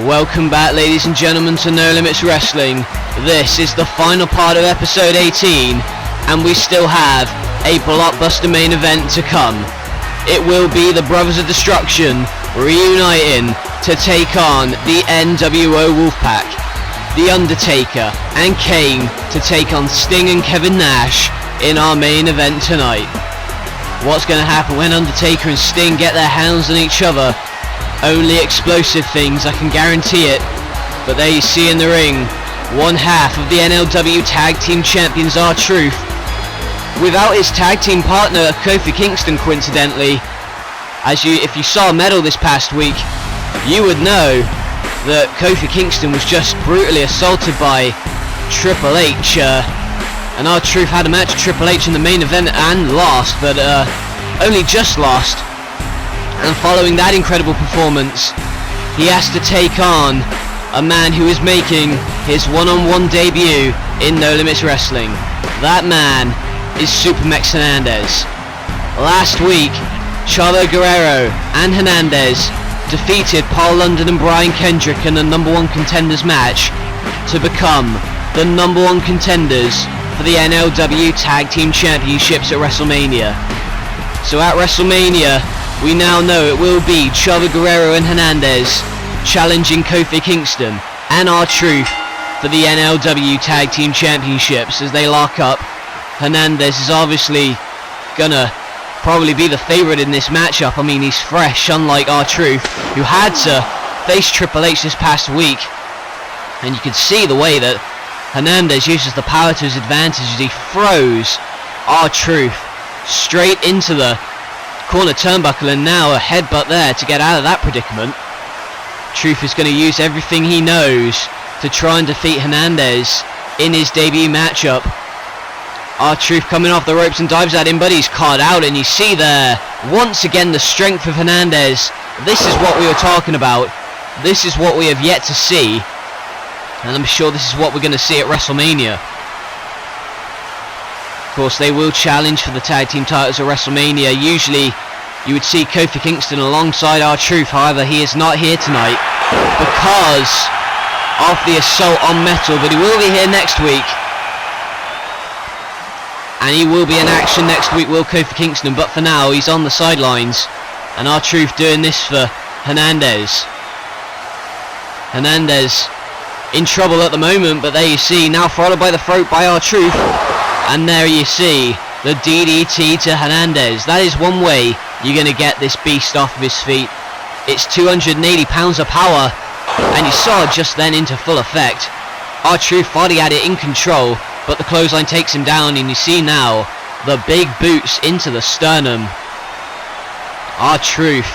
Welcome back, ladies and gentlemen, to No Limits Wrestling. This is the final part of episode 18, and we still have a blockbuster main event to come. It will be the Brothers of Destruction reuniting to take on the NWO Wolfpack, The Undertaker and Kane to take on Sting and Kevin Nash in our main event tonight. What's going to happen when Undertaker and Sting get their hands on each other? Only explosive things, I can guarantee it. But there you see in the ring, one half of the NLW Tag Team Champions R-Truth. Without his tag team partner Kofi Kingston, coincidentally. If you saw Metal this past week, you would know that Kofi Kingston was just brutally assaulted by Triple H. And R-Truth had a match with Triple H in the main event and lost, but only just lost. And following that incredible performance, he has to take on a man who is making his one-on-one debut in No Limits Wrestling. That man is Supermex Hernandez. Last week, Chavo Guerrero and Hernandez defeated Paul London and Brian Kendrick in the number one contenders match to become the number one contenders for the NLW Tag Team Championships at WrestleMania. So at WrestleMania, we now know it will be Chavo Guerrero and Hernandez challenging Kofi Kingston and R-Truth for the NLW Tag Team Championships as they lock up. Hernandez is obviously gonna probably be the favourite in this matchup. I mean, he's fresh, unlike R-Truth, who had to face Triple H this past week. And you can see the way that Hernandez uses the power to his advantage as he throws R-Truth straight into the corner turnbuckle, and now a headbutt there to get out of that predicament. Truth is going to use everything he knows to try and defeat Hernandez in his debut matchup. R-Truth coming off the ropes and dives at him, but he's caught out, and you see there once again the strength of Hernandez. This is what we were talking about. This is what we have yet to see, and I'm sure this is what we're going to see at WrestleMania. Of course, they will challenge for the tag team titles at WrestleMania. Usually you would see Kofi Kingston alongside R-Truth, however he is not here tonight because of the assault on Metal, but he will be here next week. And he will be in action next week, will Kofi Kingston, but for now he's on the sidelines. And R-Truth doing this for Hernandez. Hernandez in trouble at the moment, but there you see, now followed by the throat by R-Truth. And there you see the DDT to Hernandez. That is one way you're going to get this beast off of his feet. It's 280 pounds of power, and you saw just then into full effect. R-Truth thought he had it in control, but the clothesline takes him down, and you see now the big boots into the sternum. R-Truth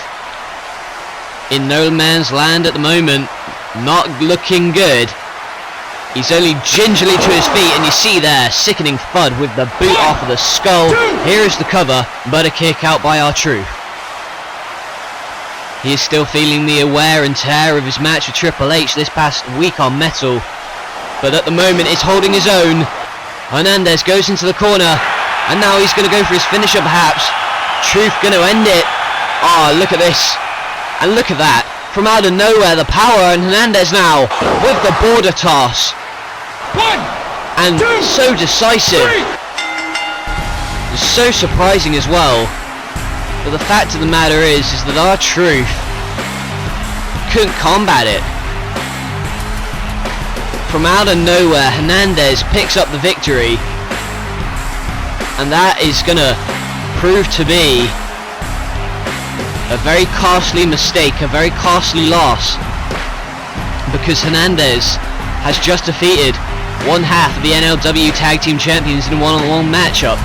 in no man's land at the moment, not looking good. He's only gingerly to his feet, and you see there, sickening thud with the boot off of the skull. Here is the cover, but a kick out by R-Truth. He is still feeling the wear and tear of his match with Triple H this past week on Metal, but at the moment is holding his own. Hernandez goes into the corner, and now he's going to go for his finisher perhaps. Truth going to end it. Oh, look at this. And look at that. From out of nowhere, the power, and Hernandez now with the border toss. And so decisive. It's so surprising as well. But the fact of the matter is that R-Truth couldn't combat it. From out of nowhere, Hernandez picks up the victory. And that is going to prove to be a very costly mistake, a very costly loss. Because Hernandez has just defeated one half of the NLW Tag Team Champions in a one-on-one matchup.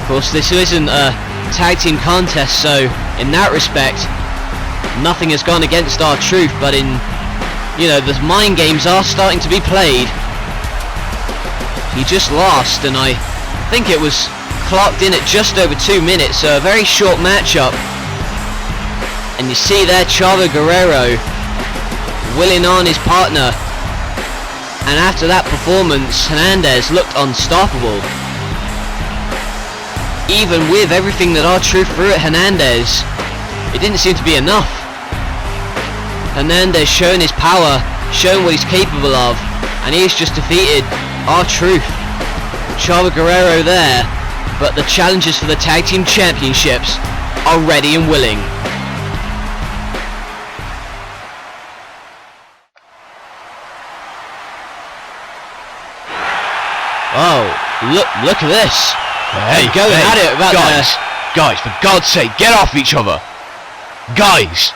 Of course, this isn't a tag team contest, so in that respect, nothing has gone against R-Truth, but the mind games are starting to be played. He just lost, and I think it was clocked in at just over 2 minutes, so a very short matchup. And you see there Chavo Guerrero willing on his partner. And after that performance, Hernandez looked unstoppable. Even with everything that R-Truth threw at Hernandez, it didn't seem to be enough. Hernandez showing his power, showing what he's capable of, and he's just defeated R-Truth. Chavo Guerrero there, but the challengers for the Tag Team Championships are ready and willing. Oh, look at this. Hey, going at it about guys, for God's sake, get off each other. Guys,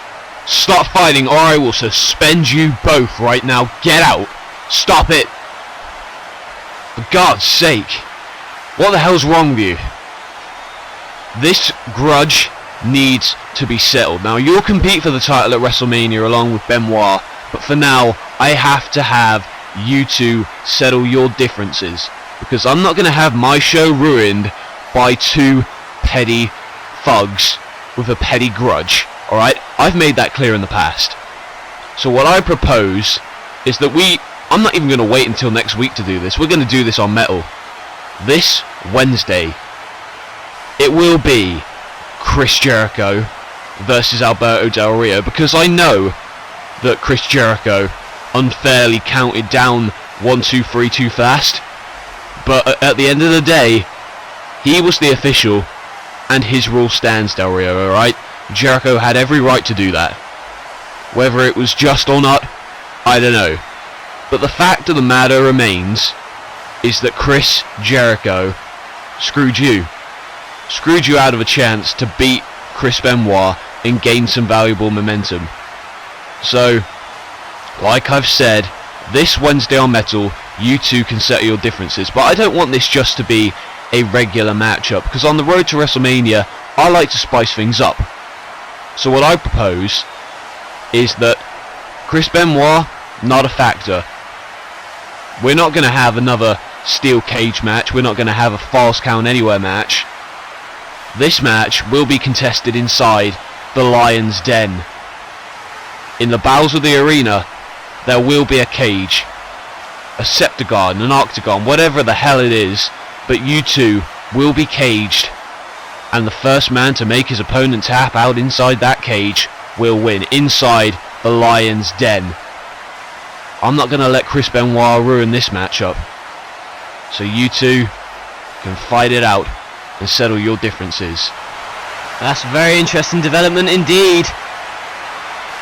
stop fighting or I will suspend you both right now. Get out. Stop it. For God's sake. What the hell's wrong with you? This grudge needs to be settled. Now, you'll compete for the title at WrestleMania along with Benoit, but for now, I have to have you two settle your differences, because I'm not going to have my show ruined by two petty thugs with a petty grudge. Alright? I've made that clear in the past. So what I propose is that I'm not even going to wait until next week to do this. We're going to do this on Metal. This Wednesday, it will be Chris Jericho versus Alberto Del Rio, because I know that Chris Jericho unfairly counted down 1, 2, 3 too fast. But at the end of the day, he was the official, and his rule stands, Del Rio, alright? Jericho had every right to do that. Whether it was just or not, I don't know. But the fact of the matter remains is that Chris Jericho screwed you. Screwed you out of a chance to beat Chris Benoit and gain some valuable momentum. So, like I've said, this Wednesday on Metal, you two can settle your differences. But I don't want this just to be a regular matchup, because on the road to WrestleMania, I like to spice things up. So what I propose is that Chris Benoit, not a factor. We're not going to have another steel cage match. We're not going to have a Falls Count Anywhere match. This match will be contested inside the Lion's Den. In the bowels of the arena, there will be a cage, a septagon, an octagon, whatever the hell it is, but you two will be caged, and the first man to make his opponent tap out inside that cage will win, inside the Lion's Den. I'm not going to let Chris Benoit ruin this matchup, so you two can fight it out and settle your differences. That's a very interesting development indeed.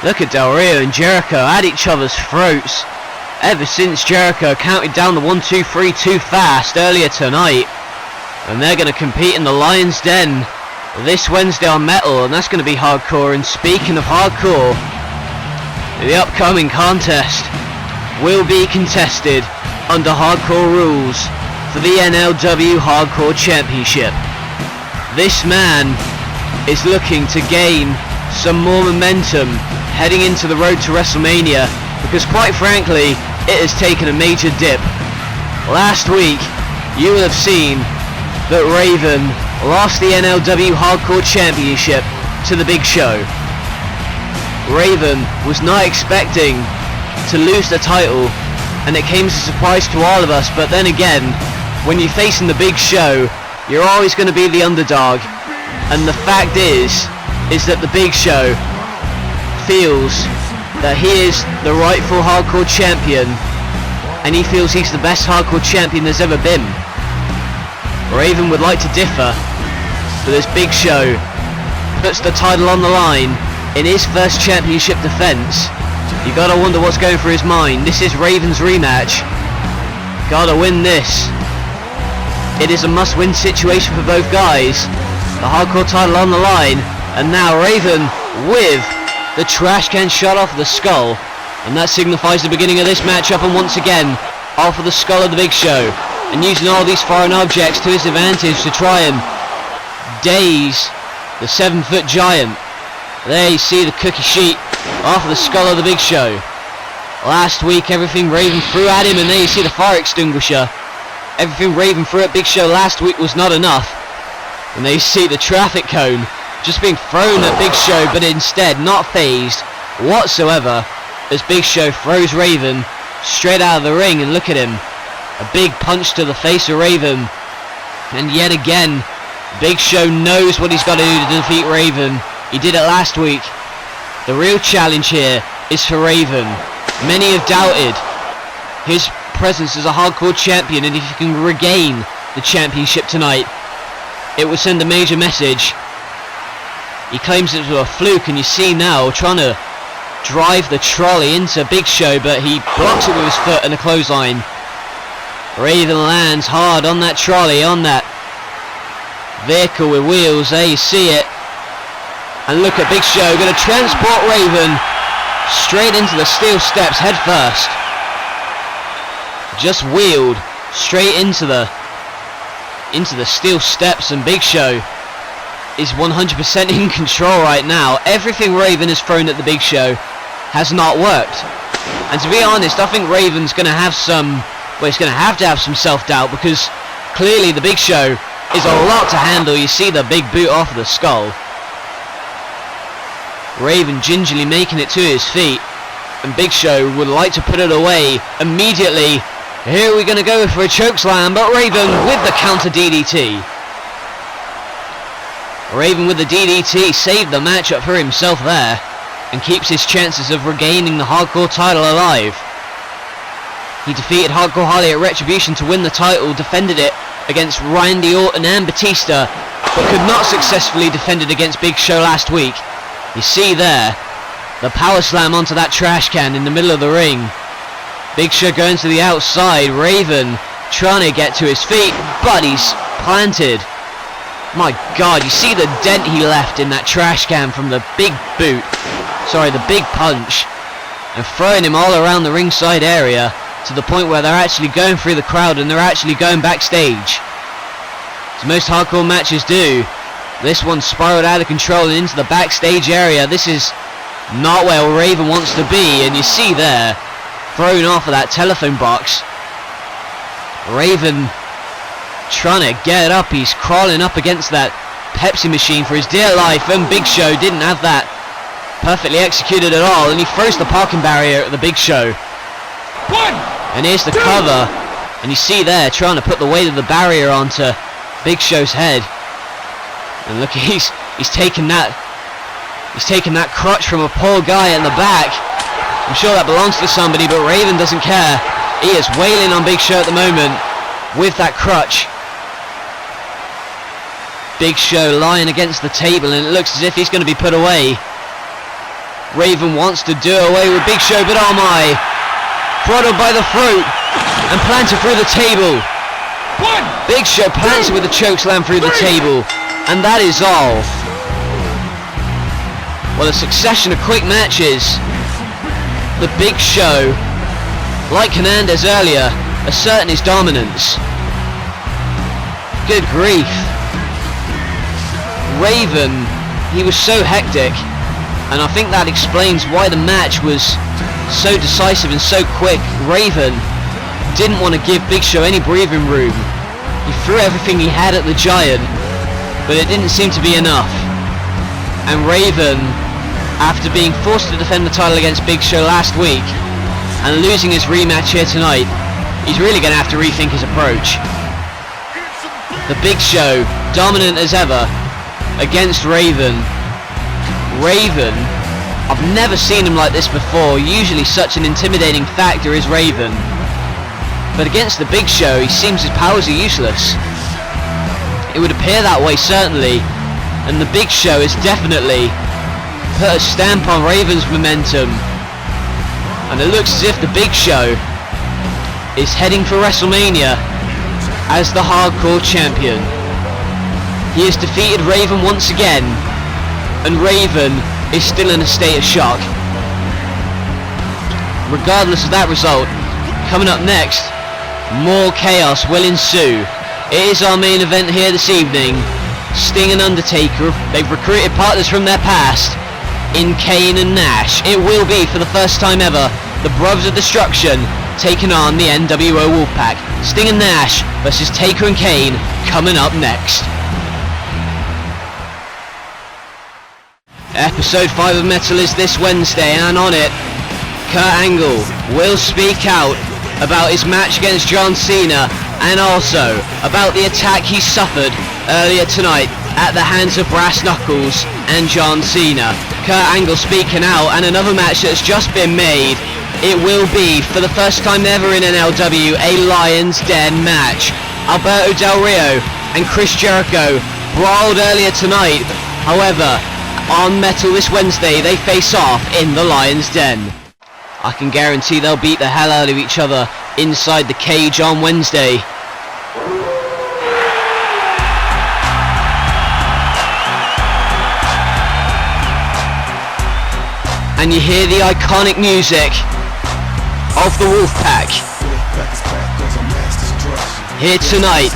Look at Del Rio and Jericho at each other's throats ever since Jericho counted down the 1, 2, 3 too fast earlier tonight. And they're going to compete in the Lion's Den this Wednesday on Metal, and that's going to be hardcore. And speaking of hardcore, the upcoming contest will be contested under hardcore rules for the NLW Hardcore Championship. This man is looking to gain some more momentum heading into the road to WrestleMania, because quite frankly, it has taken a major dip. Last week, you will have seen that Raven lost the NLW Hardcore Championship to the Big Show. Raven was not expecting to lose the title, and it came as a surprise to all of us, but then again, when you're facing the Big Show, you're always going to be the underdog, and the fact is that the Big Show feels that he is the rightful hardcore champion, and he feels he's the best hardcore champion there's ever been. Raven would like to differ, but this Big Show puts the title on the line in his first championship defense. You gotta wonder what's going through his mind. This is Raven's rematch. Gotta win this. It is a must-win situation for both guys. The hardcore title on the line, and now Raven with the trash can shot off the skull, and that signifies the beginning of this matchup. And once again, off of the skull of the Big Show, and using all these foreign objects to his advantage to try and daze the 7-foot giant. There you see the cookie sheet off of the skull of the Big Show. Last week, everything Raven threw at him, and there you see the fire extinguisher. Everything Raven threw at Big Show last week was not enough. And there you see the traffic cone just being thrown at Big Show, but instead not phased whatsoever as Big Show throws Raven straight out of the ring. And look at him, a big punch to the face of Raven. And yet again, Big Show knows what he's got to do to defeat Raven. He did it last week. The real challenge here is for Raven. Many have doubted his presence as a hardcore champion, and if he can regain the championship tonight, it will send a major message. He claims it was a fluke, and you see now trying to drive the trolley into Big Show, but he blocks it with his foot and a clothesline. Raven lands hard on that trolley, on that vehicle with wheels. There you see it. And look at Big Show going to transport Raven straight into the steel steps head first. Just wheeled straight into the steel steps, and Big Show is 100% in control right now. Everything Raven has thrown at the Big Show has not worked. And to be honest, I think Raven's going to have some, well, he's going to have some self-doubt, because clearly the Big Show is a lot to handle. You see the big boot off of the skull. Raven gingerly making it to his feet, and Big Show would like to put it away immediately. Here we're going to go for a chokeslam, but Raven with the counter DDT. Raven with the DDT saved the matchup for himself there, and keeps his chances of regaining the hardcore title alive. He defeated Hardcore Holly at Retribution to win the title, defended it against Randy Orton and Batista, but could not successfully defend it against Big Show last week. You see there, the power slam onto that trash can in the middle of the ring. Big Show going to the outside, Raven trying to get to his feet, but he's planted. My God, you see the dent he left in that trash can from the big boot, the big punch, and throwing him all around the ringside area, to the point where they're actually going through the crowd and they're actually going backstage. As most hardcore matches do, this one spiraled out of control and into the backstage area. This is not where Raven wants to be, and you see there, thrown off of that telephone box. Raven trying to get up. He's crawling up against that Pepsi machine for his dear life, and Big Show didn't have that perfectly executed at all, and he throws the parking barrier at the Big Show. And here's the cover, and you see there trying to put the weight of the barrier onto Big Show's head. And look, he's taking that crutch from a poor guy in the back. I'm sure that belongs to somebody, but Raven doesn't care. He is wailing on Big Show at the moment with that crutch. Big Show lying against the table, and it looks as if he's going to be put away. Raven wants to do away with Big Show, but oh my! Throttled by the throat and planted through the table. Big Show plants it with a chokeslam through the table, and that is all. Well, a succession of quick matches. The Big Show, like Hernandez earlier, asserting his dominance. Good grief. Raven, he was so hectic, and I think that explains why the match was so decisive and so quick. Raven didn't want to give Big Show any breathing room. He threw everything he had at the Giant, but it didn't seem to be enough. And Raven, after being forced to defend the title against Big Show last week and losing his rematch here tonight, he's really going to have to rethink his approach. The Big Show, dominant as ever against Raven. Raven, I've never seen him like this before. Usually such an intimidating factor is Raven, but against the Big Show he seems his powers are useless. It would appear that way, certainly, and the Big Show has definitely put a stamp on Raven's momentum, and it looks as if the Big Show is heading for WrestleMania as the hardcore champion. He has defeated Raven once again, and Raven is still in a state of shock. Regardless of that result, coming up next, more chaos will ensue. It is our main event here this evening. Sting and Undertaker, they've recruited partners from their past in Kane and Nash. It will be, for the first time ever, the Brothers of Destruction taking on the NWO Wolfpack. Sting and Nash versus Taker and Kane coming up next. Episode 5 of Metal is this Wednesday, and on it, Kurt Angle will speak out about his match against John Cena, and also about the attack he suffered earlier tonight at the hands of Brass Knuckles and John Cena. Kurt Angle speaking out, and another match that's just been made. It will be, for the first time ever in NLW, a Lion's Den match. Alberto Del Rio and Chris Jericho brawled earlier tonight. However, on Metal this Wednesday, they face off in the Lion's Den. I can guarantee they'll beat the hell out of each other inside the cage on Wednesday. And you hear the iconic music of the Wolfpack. Here tonight,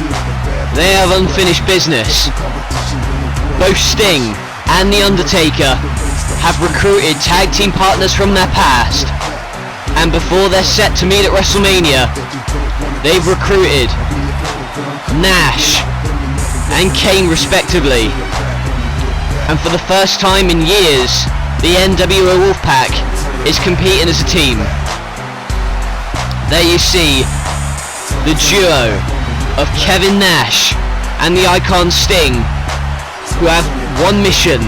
they have unfinished business. Both Sting and The Undertaker have recruited tag team partners from their past, and before they're set to meet at WrestleMania, they've recruited Nash and Kane respectively. And for the first time in years, the NWO Wolfpack is competing as a team. There you see the duo of Kevin Nash and the icon Sting, who have one mission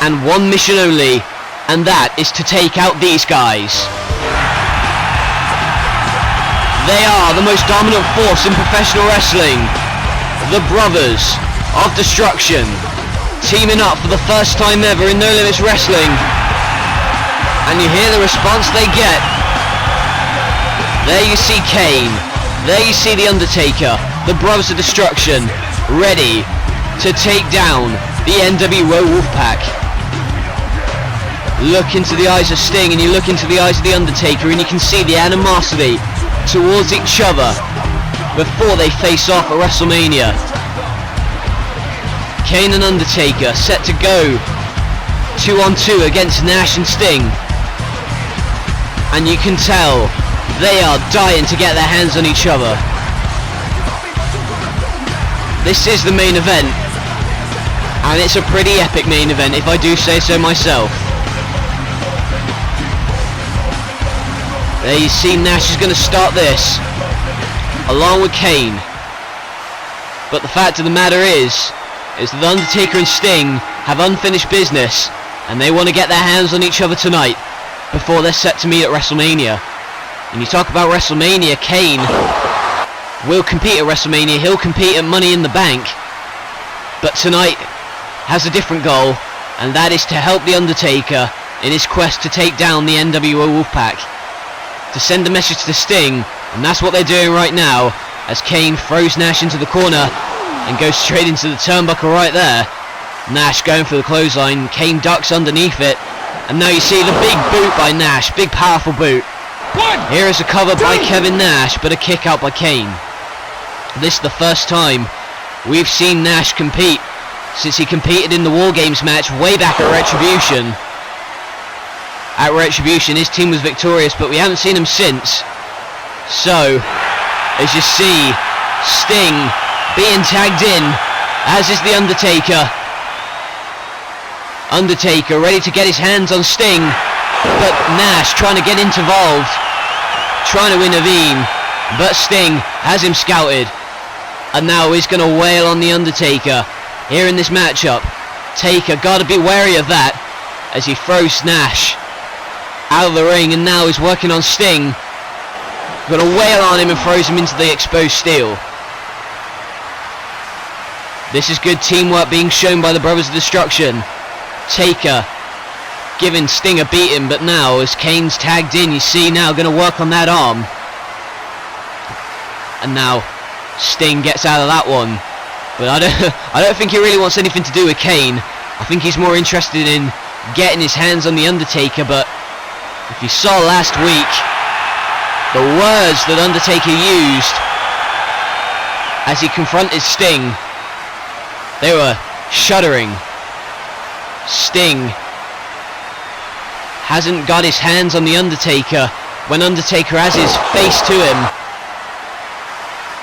and one mission only, and that is to take out these guys. They are the most dominant force in professional wrestling, the Brothers of Destruction, teaming up for the first time ever in No Limits Wrestling. And you hear the response they get. There you see Kane, there you see The Undertaker, the Brothers of Destruction, ready to take down the NWO Wolfpack. Look into the eyes of Sting and you look into the eyes of The Undertaker, and you can see the animosity towards each other before they face off at WrestleMania. Kane and Undertaker set to go 2-on-2 against Nash and Sting, and you can tell they are dying to get their hands on each other. This is the main event, and it's a pretty epic main event if I do say so myself. There you see Nash is going to start this along with Kane, but the fact of the matter is that The Undertaker and Sting have unfinished business, and they want to get their hands on each other tonight before they're set to meet at WrestleMania. And you talk about WrestleMania, Kane will compete at WrestleMania, he'll compete at Money in the Bank, but tonight has a different goal, and that is to help The Undertaker in his quest to take down the NWO Wolfpack, to send a message to Sting, and that's what they're doing right now, as Kane throws Nash into the corner and goes straight into the turnbuckle right there. Nash going for the clothesline, Kane ducks underneath it, and now you see the big boot by Nash, big powerful boot. Here is a cover by Kevin Nash, but a kick out by Kane. This is the first time we've seen Nash compete since he competed in the War Games match way back at Retribution. At Retribution, his team was victorious, but we haven't seen him since. So, as you see, Sting being tagged in, as is The Undertaker. Undertaker ready to get his hands on Sting, but Nash trying to get involved, trying to intervene, but Sting has him scouted, and now he's going to wail on The Undertaker here in this matchup. Taker got to be wary of that as he throws Nash out of the ring, and now he's working on Sting. Got to wail on him and throws him into the exposed steel. This is good teamwork being shown by the Brothers of Destruction. Taker giving Sting a beating, but now as Kane's tagged in, you see now going to work on that arm. And now Sting gets out of that one. But I don't think he really wants anything to do with Kane. I think he's more interested in getting his hands on The Undertaker, but if you saw last week, the words that Undertaker used as he confronted Sting, they were shuddering. Sting hasn't got his hands on The Undertaker when Undertaker has his face to him.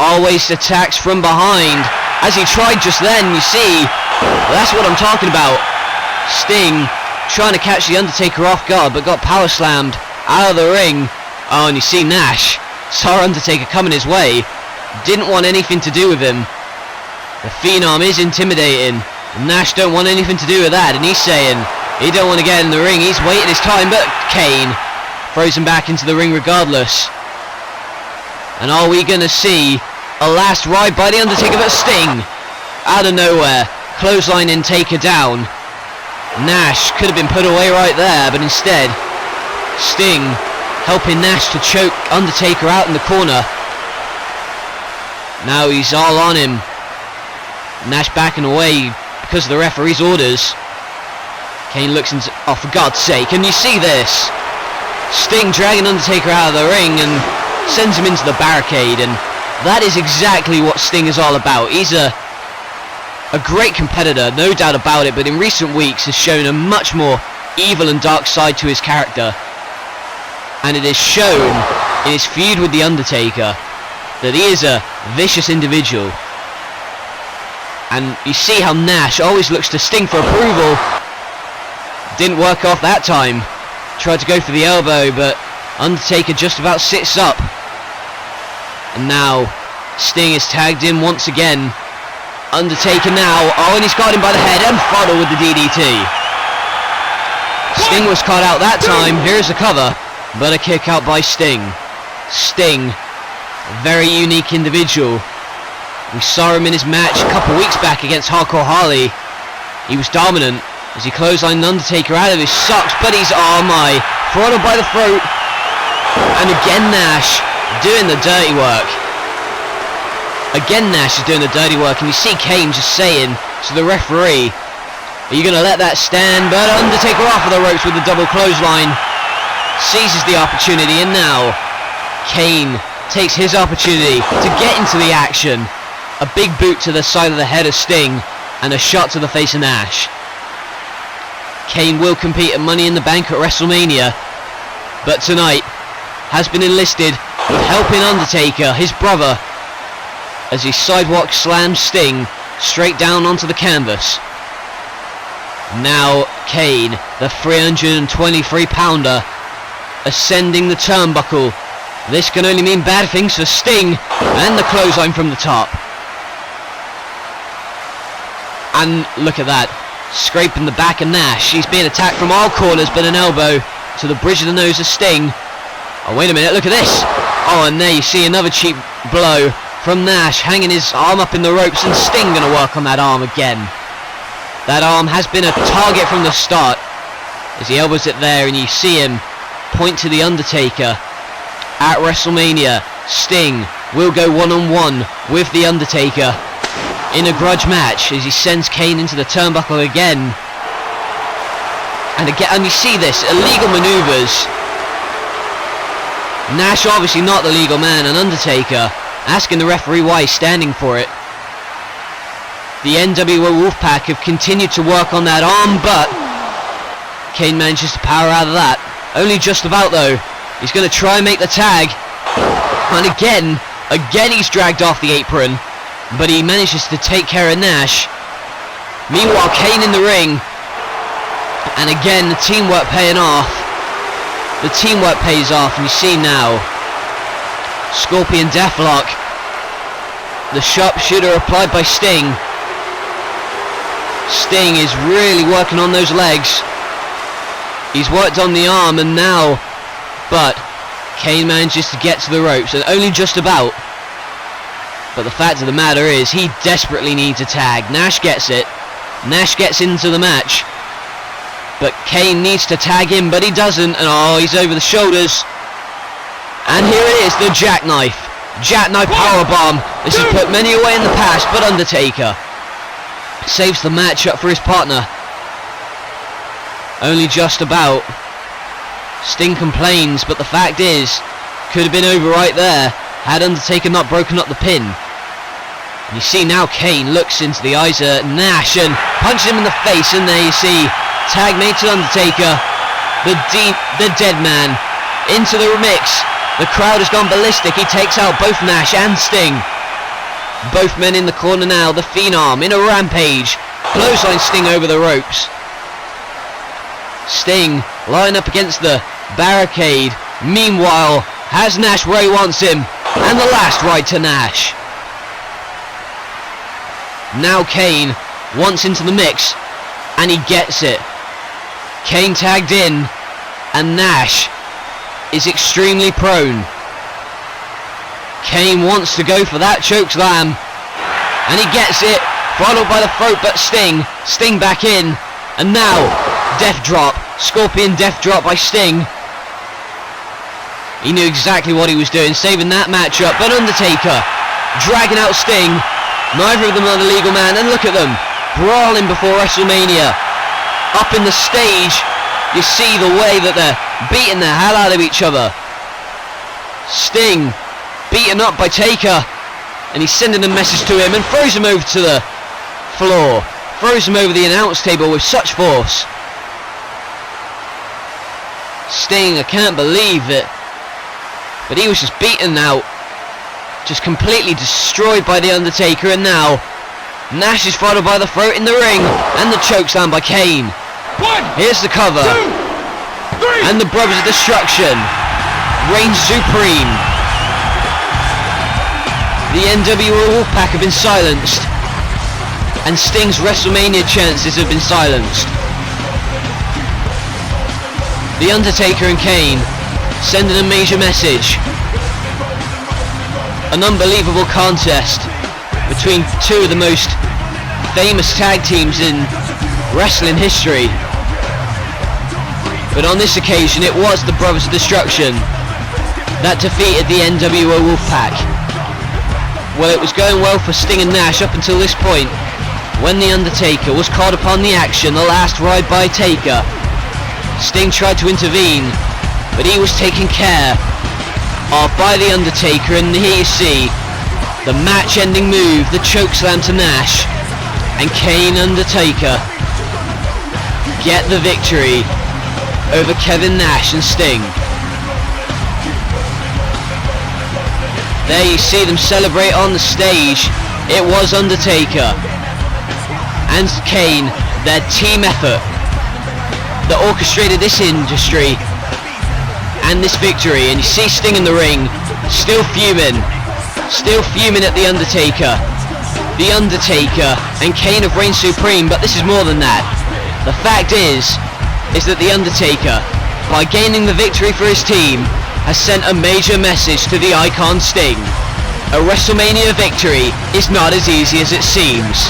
Always attacks from behind, as he tried just then, you see. That's what I'm talking about. Sting trying to catch The Undertaker off guard, but got power slammed out of the ring. Oh, and you see Nash saw Undertaker coming his way, didn't want anything to do with him. The Phenom is intimidating, and Nash don't want anything to do with that, and he's saying, He don't want to get in the ring. He's waiting his time, but Kane throws him back into the ring regardless. And are we going to see a last ride by The Undertaker? But Sting, out of nowhere, clothesline and Taker down. Nash could have been put away right there, but instead, Sting helping Nash to choke Undertaker out in the corner. Now he's all on him. Nash backing away because of the referee's orders. Kane looks into... Oh, for God's sake, can you see this? Sting dragging Undertaker out of the ring and sends him into the barricade, and that is exactly what Sting is all about. He's a great competitor, no doubt about it, but in recent weeks has shown a much more evil and dark side to his character. And it is shown in his feud with The Undertaker that he is a vicious individual. And you see how Nash always looks to Sting for approval. Didn't work off that time. Tried to go for the elbow, but Undertaker just about sits up. And now Sting is tagged in once again. Undertaker now, oh, and he's got him by the head and followed with the DDT. Sting was caught out that time. Here's the cover, but a kick out by Sting. Sting, a very unique individual. We saw him in his match a couple weeks back against Hardcore Harley. He was dominant as he clotheslined Undertaker out of his socks, but he's, oh my, thrown him by the throat. And again Nash doing the dirty work. Again Nash is doing the dirty work, and you see Kane just saying to the referee, are you going to let that stand? But Undertaker off of the ropes with the double clothesline. Seizes the opportunity, and now Kane takes his opportunity to get into the action. A big boot to the side of the head of Sting and a shot to the face of Nash. Kane will compete at Money in the Bank at WrestleMania, but tonight has been enlisted with helping Undertaker, his brother, as he sidewalk slams Sting straight down onto the canvas. Now Kane, the 323 pounder, ascending the turnbuckle. This can only mean bad things for Sting, and the clothesline from the top. And look at that, scraping the back of Nash. He's being attacked from all corners, but an elbow to the bridge of the nose of Sting. Oh, wait a minute, look at this. Oh, and there you see another cheap blow from Nash, hanging his arm up in the ropes, and Sting gonna work on that arm again. That arm has been a target from the start, as he elbows it there, and you see him point to the Undertaker. At WrestleMania, Sting will go one-on-one with the Undertaker in a grudge match as he sends Kane into the turnbuckle again. And again, and you see this, illegal maneuvers. Nash obviously not the legal man, and Undertaker asking the referee why he's standing for it. The NWO Wolfpack have continued to work on that arm, but Kane manages to power out of that. Only just about though. He's going to try and make the tag. And again he's dragged off the apron, but he manages to take care of Nash. Meanwhile, Kane in the ring. And again, the teamwork paying off. The teamwork pays off, and you see now Scorpion Deathlock. The sharpshooter applied by Sting. Sting is really working on those legs. He's worked on the arm, and now, but Kane manages to get to the ropes, and only just about. But the fact of the matter is, he desperately needs a tag. Nash gets it. Nash gets into the match. But Kane needs to tag him, but he doesn't, and oh, he's over the shoulders. And here it is, the jackknife. Jackknife powerbomb. This has put many away in the past, but Undertaker saves the match up for his partner. Only just about. Sting complains, but the fact is, could have been over right there had Undertaker not broken up the pin. And you see now Kane looks into the eyes of Nash and punches him in the face, and there you see tag made to Undertaker, the dead man, into the mix. The crowd has gone ballistic. He takes out both Nash and Sting. Both men in the corner now. The Phenom in a rampage. Clothesline Sting over the ropes. Sting lying up against the barricade. Meanwhile, has Nash where he wants him. And the last ride to Nash. Now Kane wants into the mix. And he gets it. Kane tagged in, and Nash is extremely prone. Kane wants to go for that chokeslam, and he gets it, followed by the throat, but Sting back in, and now death drop, Scorpion death drop by Sting. He knew exactly what he was doing, saving that matchup, but Undertaker dragging out Sting, neither of them are the legal man, and look at them, brawling before WrestleMania. Up in the stage, you see the way that they're beating the hell out of each other. Sting beaten up by Taker, and he's sending a message to him and throws him over to the floor, throws him over the announce table with such force. Sting, I can't believe it, but he was just beaten out, just completely destroyed by the Undertaker, and now Nash is followed by the throat in the ring and the chokeslam by Kane. Here's the cover, 2, 3. and the Brothers of Destruction reign supreme. The NWO Wolfpack have been silenced, and Sting's WrestleMania chances have been silenced. The Undertaker and Kane sending a major message. An unbelievable contest between two of the most famous tag teams in wrestling history. But on this occasion it was the Brothers of Destruction that defeated the NWO Wolfpack. Well, it was going well for Sting and Nash up until this point, when the Undertaker was caught upon the action, the last ride by Taker. Sting tried to intervene, but he was taken care of by the Undertaker, and here you see the match-ending move, the chokeslam to Nash, and Kane Undertaker get the victory over Kevin Nash and Sting. There you see them celebrate on the stage. It was Undertaker and Kane, their team effort, that orchestrated this industry and this victory. And you see Sting in the ring, still fuming at the Undertaker. The Undertaker and Kane have reigned supreme, but this is more than that. The fact is that the Undertaker, by gaining the victory for his team, has sent a major message to the icon Sting. A WrestleMania victory is not as easy as it seems.